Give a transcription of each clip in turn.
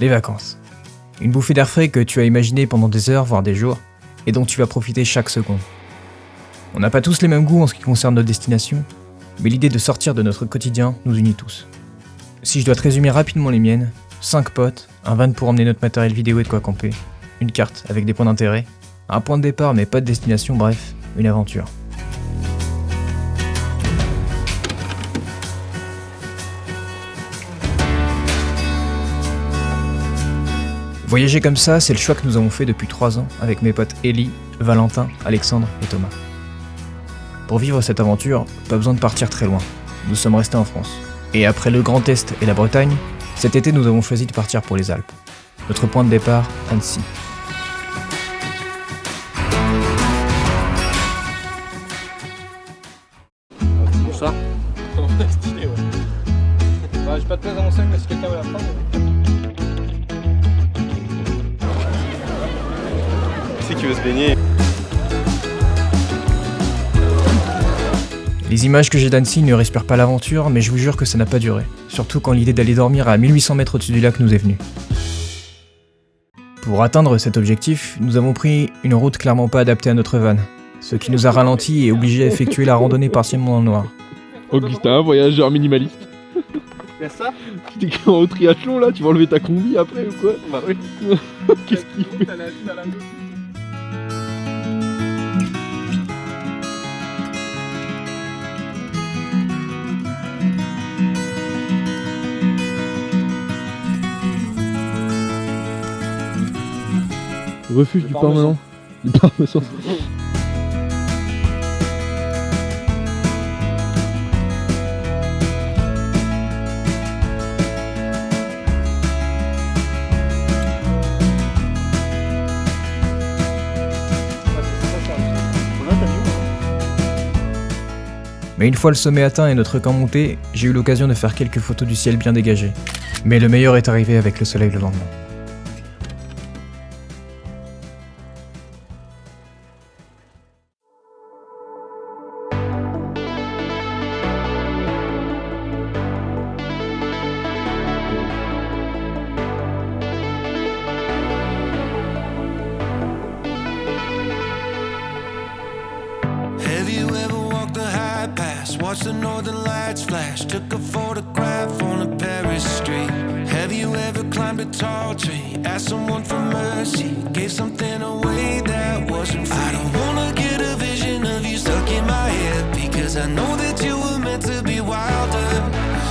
Les vacances. Une bouffée d'air frais que tu as imaginé pendant des heures, voire des jours, et dont tu vas profiter chaque seconde. On n'a pas tous les mêmes goûts en ce qui concerne nos destinations, mais l'idée de sortir de notre quotidien nous unit tous. Si je dois te résumer rapidement les miennes, 5 potes, un van pour emmener notre matériel vidéo et de quoi camper, une carte avec des points d'intérêt, un point de départ mais pas de destination, bref, une aventure. Voyager comme ça, c'est le choix que nous avons fait depuis 3 ans avec mes potes Ellie, Valentin, Alexandre et Thomas. Pour vivre cette aventure, pas besoin de partir très loin. Nous sommes restés en France. Et après le Grand Est et la Bretagne, cet été nous avons choisi de partir pour les Alpes. Notre point de départ, Annecy. Bonsoir. Stylé, ouais. Bah, j'ai pas de place dans mon sac, mais si quelqu'un veut la prendre. Qui veut se baigner. Les images que j'ai d'Annecy ne respirent pas l'aventure, mais je vous jure que ça n'a pas duré. Surtout quand l'idée d'aller dormir à 1800 mètres au-dessus du lac nous est venue. Pour atteindre cet objectif, nous avons pris une route clairement pas adaptée à notre van, ce qui nous a ralenti et obligé à effectuer la randonnée partiellement dans le noir. Augustin, voyageur minimaliste. Y'a ça? Tu t'es au triathlon là, tu vas enlever ta combi après ou quoi? Bah oui. Qu'est-ce qu'il fait? Refuge du Parmesan. Du Parmesan. Mais une fois le sommet atteint et notre camp monté, j'ai eu l'occasion de faire quelques photos du ciel bien dégagé. Mais le meilleur est arrivé avec le soleil le lendemain. Watched the northern lights flash, took a photograph on a Paris street. Have you ever climbed a tall tree, asked someone for mercy, gave something away that wasn't free? I don't wanna get a vision of you stuck in my head, because I know that you were meant to be wilder.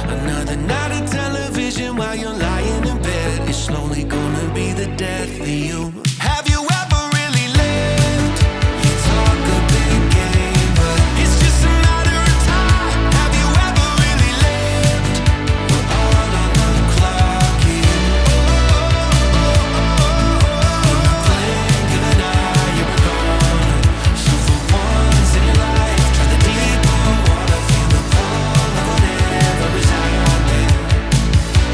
Another night of television while you're lying in bed, it's slowly gonna be the death of you. Have you ever really lived? You talk a big game, but it's just a matter of time. Have you ever really lived? We're all on the clock here. In the blink of an eye, you're gone. So for once in your life, try the deeper water, feel the pull of whatever is out there,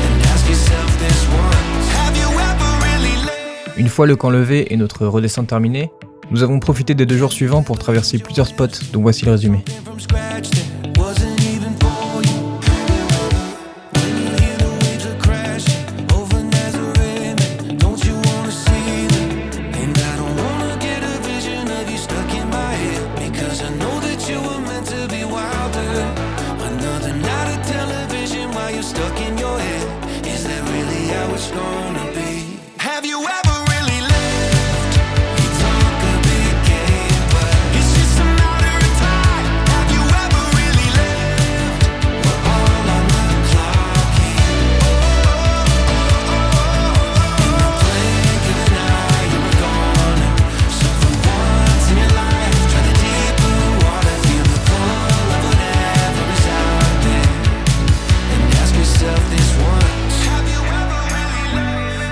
and ask yourself this once. Have you ever really lived? Une fois le camp levé et notre redescente terminée, nous avons profité des 2 jours suivants pour traverser plusieurs spots, dont voici le résumé. From scratch that wasn't even for you. When you hear the waves are crashing over Nazareth, don't you wanna see them? And I don't wanna get a vision of you stuck in my head, because I know that you were meant to be wilder. Another night of television while you're stuck in your head. Is that really how it's gonna be? Have you ever really lived? You talk a big game, but it's just a matter of time. Have you ever really lived? We're all on the clock here. In the blink of an eye, you were gone. So for once in your life, try the deeper water, feel the pull of whatever is out there, and ask yourself this once. Have you ever really lived?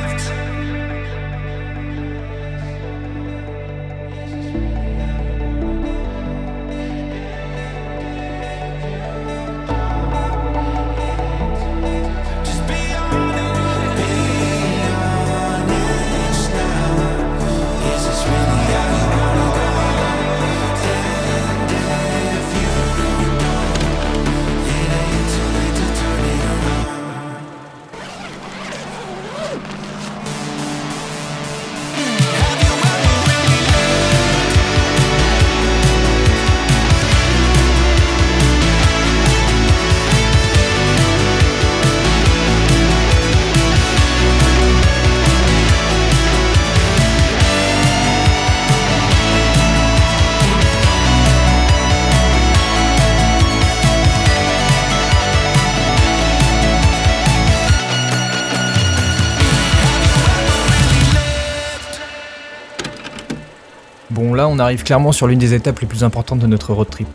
Bon là, on arrive clairement sur l'une des étapes les plus importantes de notre road trip.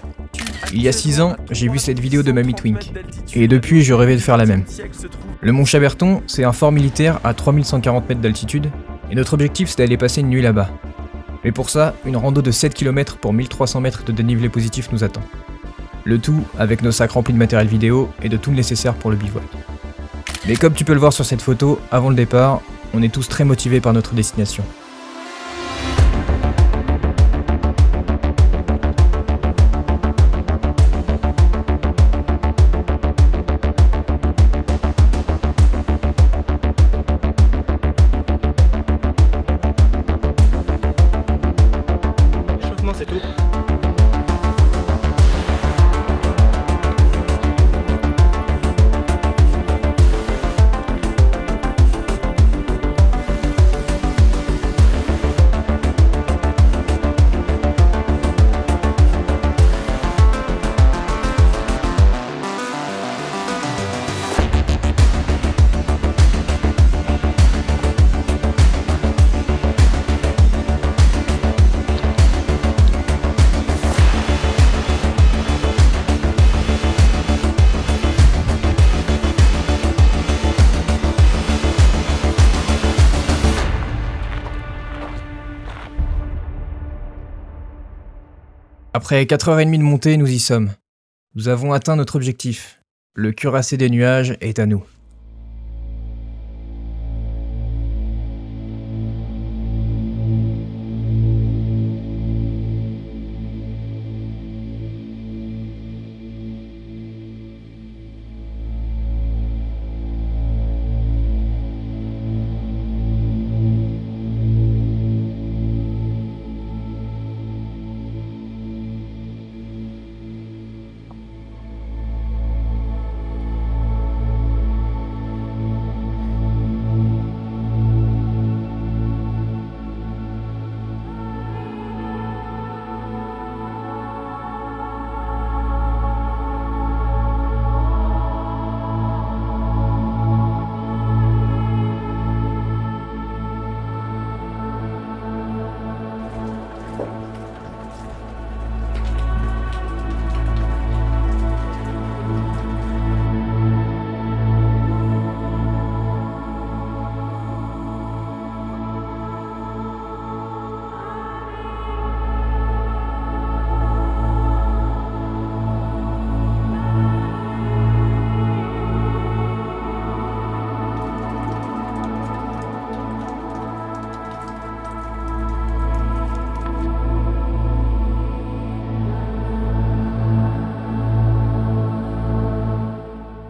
Il y a 6 ans, j'ai vu cette vidéo de Mamie Twink, et depuis je rêvais de faire la même. Le mont Chaberton, c'est un fort militaire à 3140 mètres d'altitude, et notre objectif c'est d'aller passer une nuit là-bas. Mais pour ça, une rando de 7 km pour 1300 mètres de dénivelé positif nous attend. Le tout avec nos sacs remplis de matériel vidéo et de tout le nécessaire pour le bivouac. Mais comme tu peux le voir sur cette photo, avant le départ, on est tous très motivés par notre destination. C'est tout. Après 4h30 de montée, nous y sommes. Nous avons atteint notre objectif. Le cuirassé des nuages est à nous.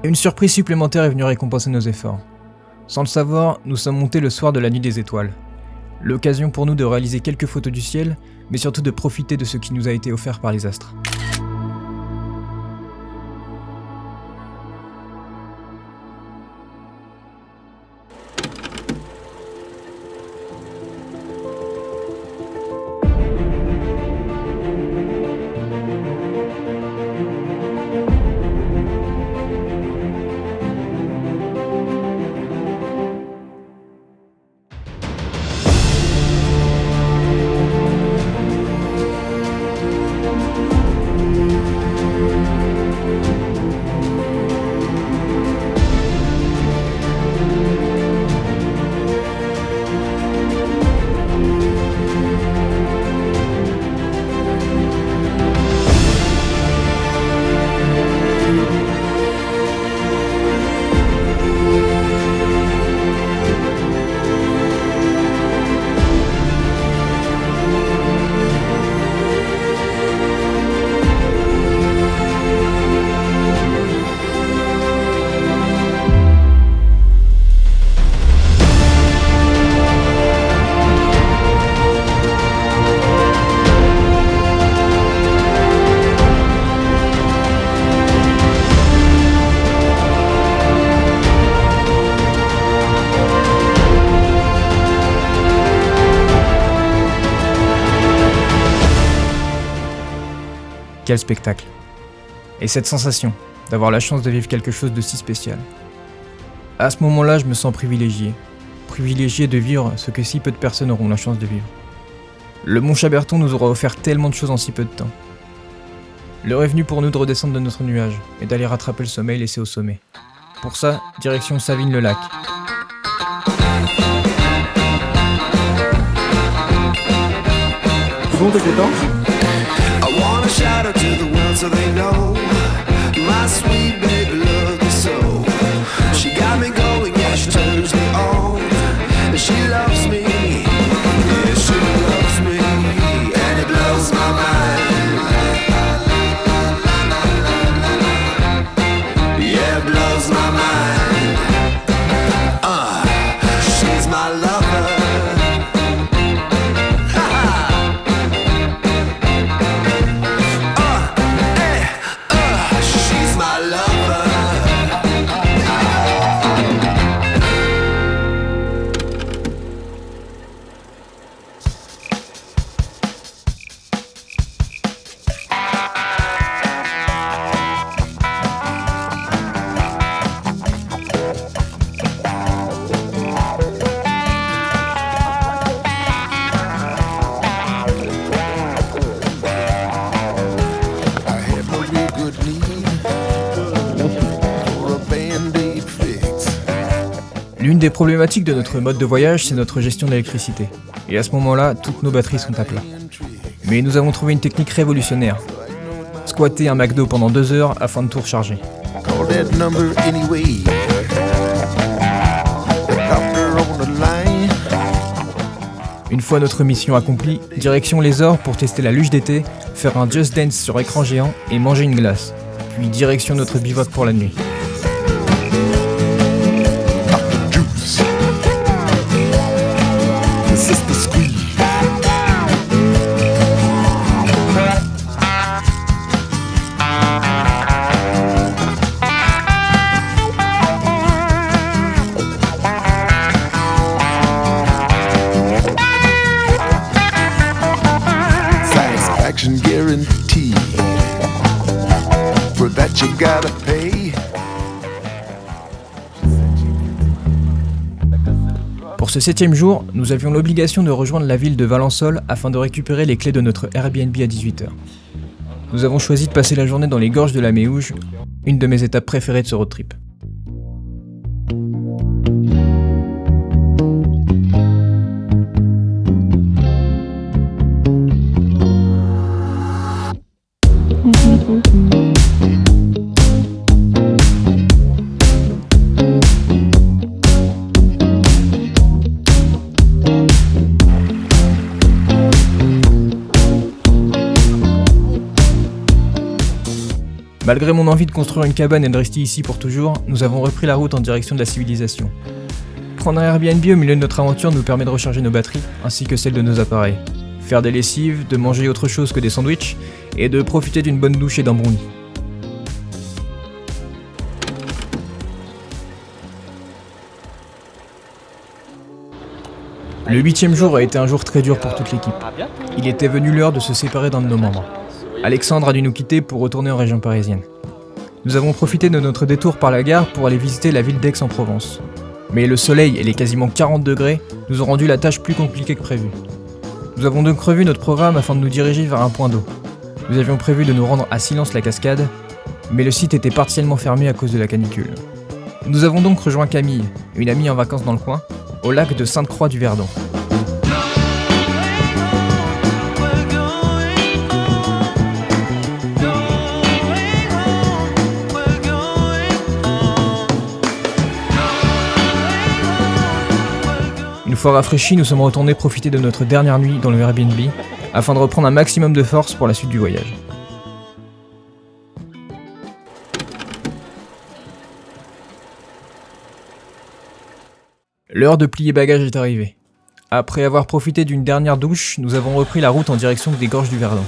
Une surprise supplémentaire est venue récompenser nos efforts. Sans le savoir, nous sommes montés le soir de la nuit des étoiles. L'occasion pour nous de réaliser quelques photos du ciel, mais surtout de profiter de ce qui nous a été offert par les astres. Quel spectacle! Et cette sensation d'avoir la chance de vivre quelque chose de si spécial. À ce moment-là, je me sens privilégié de vivre ce que si peu de personnes auront la chance de vivre. Le mont Chaberton nous aura offert tellement de choses en si peu de temps. L'heure est venue pour nous de redescendre de notre nuage et d'aller rattraper le sommeil laissé au sommet. Pour ça, direction Savines-le-Lac. Bon, t'es content? I wanna shout out to the world so they know my sweet baby loves me so. She got me going, yeah, she turns me on. She loves me, yeah, she loves me, and it blows my mind. Yeah, it blows my mind. She's my lover. She's my lover. I had no real good need for a band-aid fix. L'une des problématiques de notre mode de voyage, c'est notre gestion de l'électricité. Et à ce moment-là, toutes nos batteries sont à plat. Mais nous avons trouvé une technique révolutionnaire. Squatter un McDo pendant 2 heures afin de tout recharger. Call that number anyway. The doctor on the line. Une fois notre mission accomplie, direction les Ors pour tester la luge d'été, faire un Just Dance sur écran géant et manger une glace. Puis direction notre bivouac pour la nuit. Dr. Juice. Sister Squeeze. Satisfaction guaranteed. For that you gotta pay. Pour ce 7e jour, nous avions l'obligation de rejoindre la ville de Valençol afin de récupérer les clés de notre Airbnb à 18h. Nous avons choisi de passer la journée dans les gorges de la Méouge, une de mes étapes préférées de ce road trip. Malgré mon envie de construire une cabane et de rester ici pour toujours, nous avons repris la route en direction de la civilisation. Prendre un Airbnb au milieu de notre aventure nous permet de recharger nos batteries, ainsi que celles de nos appareils, faire des lessives, de manger autre chose que des sandwichs, et de profiter d'une bonne douche et d'un brownie. Le 8e jour a été un jour très dur pour toute l'équipe. Il était venu l'heure de se séparer d'un de nos membres. Alexandre a dû nous quitter pour retourner en région parisienne. Nous avons profité de notre détour par la gare pour aller visiter la ville d'Aix-en-Provence. Mais le soleil et les quasiment 40 degrés nous ont rendu la tâche plus compliquée que prévu. Nous avons donc revu notre programme afin de nous diriger vers un point d'eau. Nous avions prévu de nous rendre à Silence-la-Cascade, mais le site était partiellement fermé à cause de la canicule. Nous avons donc rejoint Camille, une amie en vacances dans le coin, au lac de Sainte-Croix-du-Verdon. Une fois rafraîchis, nous sommes retournés profiter de notre dernière nuit dans le Airbnb afin de reprendre un maximum de force pour la suite du voyage. L'heure de plier bagages est arrivée. Après avoir profité d'une dernière douche, nous avons repris la route en direction des gorges du Verdon.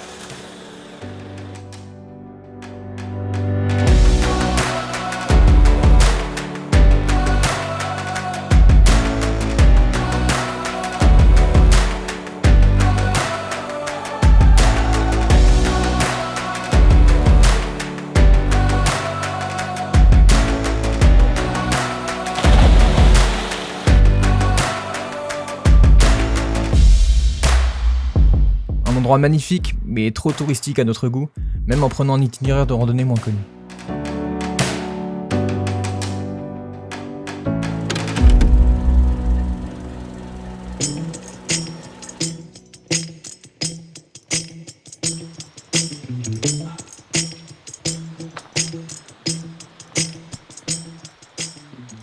endroit magnifique, mais trop touristique à notre goût, même en prenant un itinéraire de randonnée moins connu.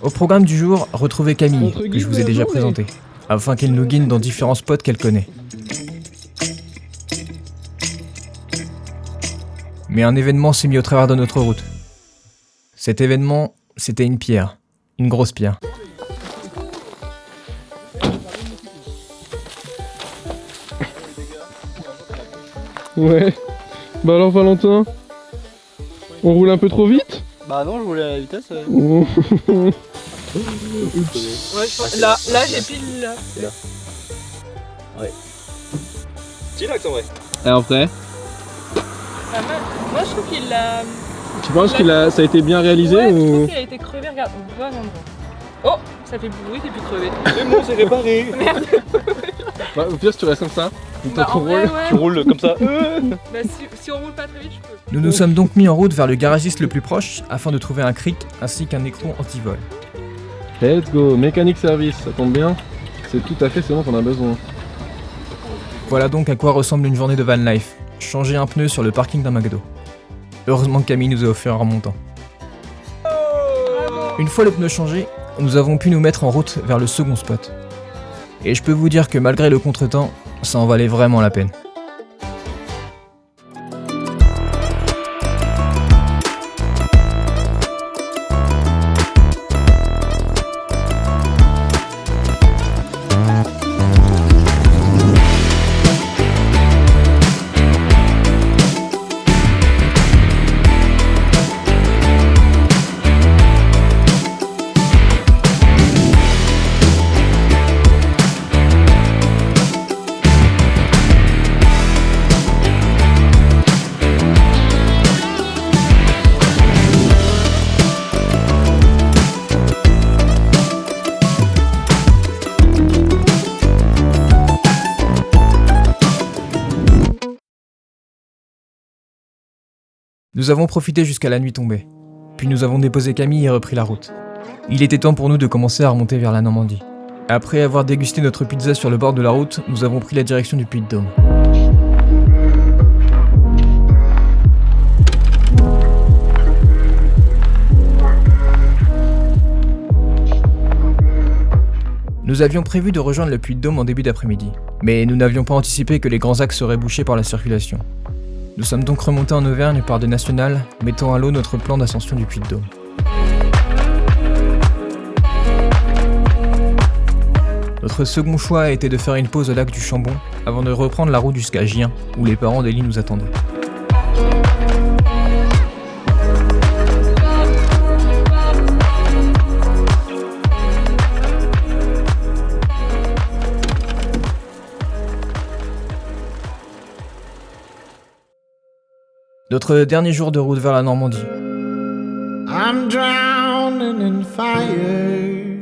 Au programme du jour, retrouvez Camille, que je vous ai déjà présentée, afin qu'elle nous guide dans différents spots qu'elle connaît. Mais un événement s'est mis au travers de notre route. Cet événement, c'était une pierre, une grosse pierre. Ouais. Bah alors Valentin, on roule un peu trop vite? Bah non, je voulais à la vitesse. Oh. Ouais, là j'ai pile là. C'est là que vrai. Et après, Pas mal. Moi je trouve qu'il a. tu penses que ça a été bien réalisé Ouais, je ou... trouve qu'il a été crevé, regarde, on voit un endroit. Oh, ça fait bruit, t'es plus crevé. C'est bon, c'est réparé. Merde. Bah, au pire, si tu restes comme ça, Bah, en vrai, ouais. Tu roules comme ça. Bah, si on roule pas très vite, je peux. Nous nous sommes donc mis en route vers le garagiste le plus proche afin de trouver un cric ainsi qu'un écran anti-vol. Let's go, mécanique service, ça tombe bien. C'est tout à fait ce dont on a besoin. Voilà donc à quoi ressemble une journée de van life. Changer un pneu sur le parking d'un McDo. Heureusement que Camille nous a offert un remontant. Une fois le pneu changé, nous avons pu nous mettre en route vers le second spot. Et je peux vous dire que malgré le contretemps, ça en valait vraiment la peine. Nous avons profité jusqu'à la nuit tombée. Puis nous avons déposé Camille et repris la route. Il était temps pour nous de commencer à remonter vers la Normandie. Après avoir dégusté notre pizza sur le bord de la route, nous avons pris la direction du Puy-de-Dôme. Nous avions prévu de rejoindre le Puy-de-Dôme en début d'après-midi, mais nous n'avions pas anticipé que les grands axes seraient bouchés par la circulation. Nous sommes donc remontés en Auvergne par des nationales, mettant à l'eau notre plan d'ascension du Puy-de-Dôme. Notre second choix a été de faire une pause au lac du Chambon avant de reprendre la route jusqu'à Gien, où les parents d'Élie nous attendaient. Notre dernier jour de route vers la Normandie. I'm drowning in fire.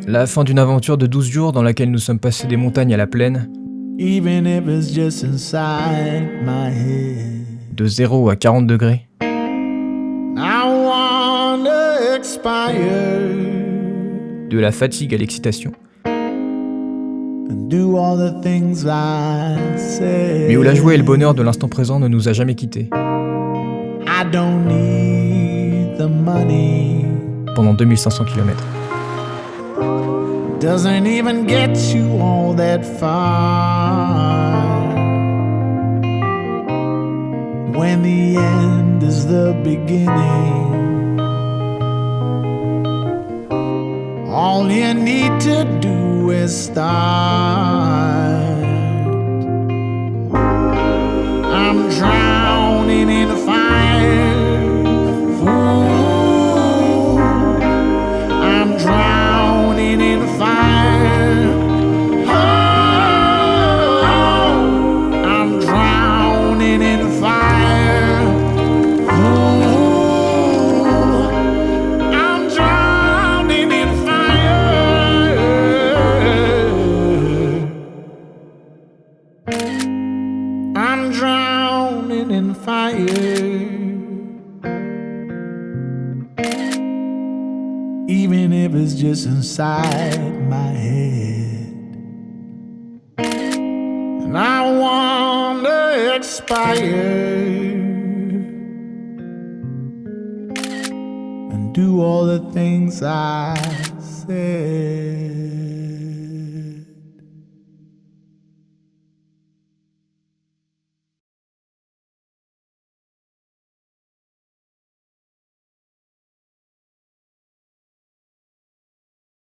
La fin d'une aventure de 12 jours dans laquelle nous sommes passés des montagnes à la plaine, Even if it's just inside my head. de 0 à 40 degrés, I wanna expire de la fatigue à l'excitation, and do all the things I said. mais où la joie et le bonheur de l'instant présent ne nous a jamais quittés, I don't need the money. pendant 2500 km. Doesn't even get you all that far. When the end is the beginning, all you need to do is start. I'm drowning in the fire. Ooh, I'm drowning in the fire. Oh, I'm drowning in the fire. Ooh, I'm drowning in the fire. I'm drowning. just inside my head. And I wanna expire and do all the things I said.